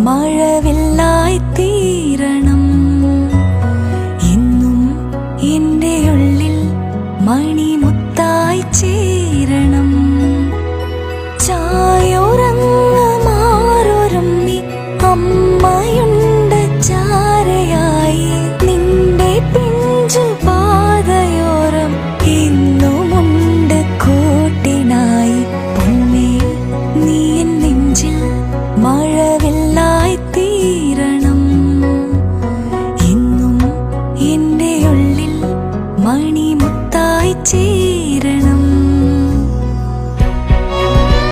മഴവില്ലായി തീരണം. എന്നും എൻ്റെ ഉള്ളിൽ മണിമുത്തായി ചേരണം. ചായുറങ്ങ മാറൊരുമ്മി അമ്മയുണ്ട്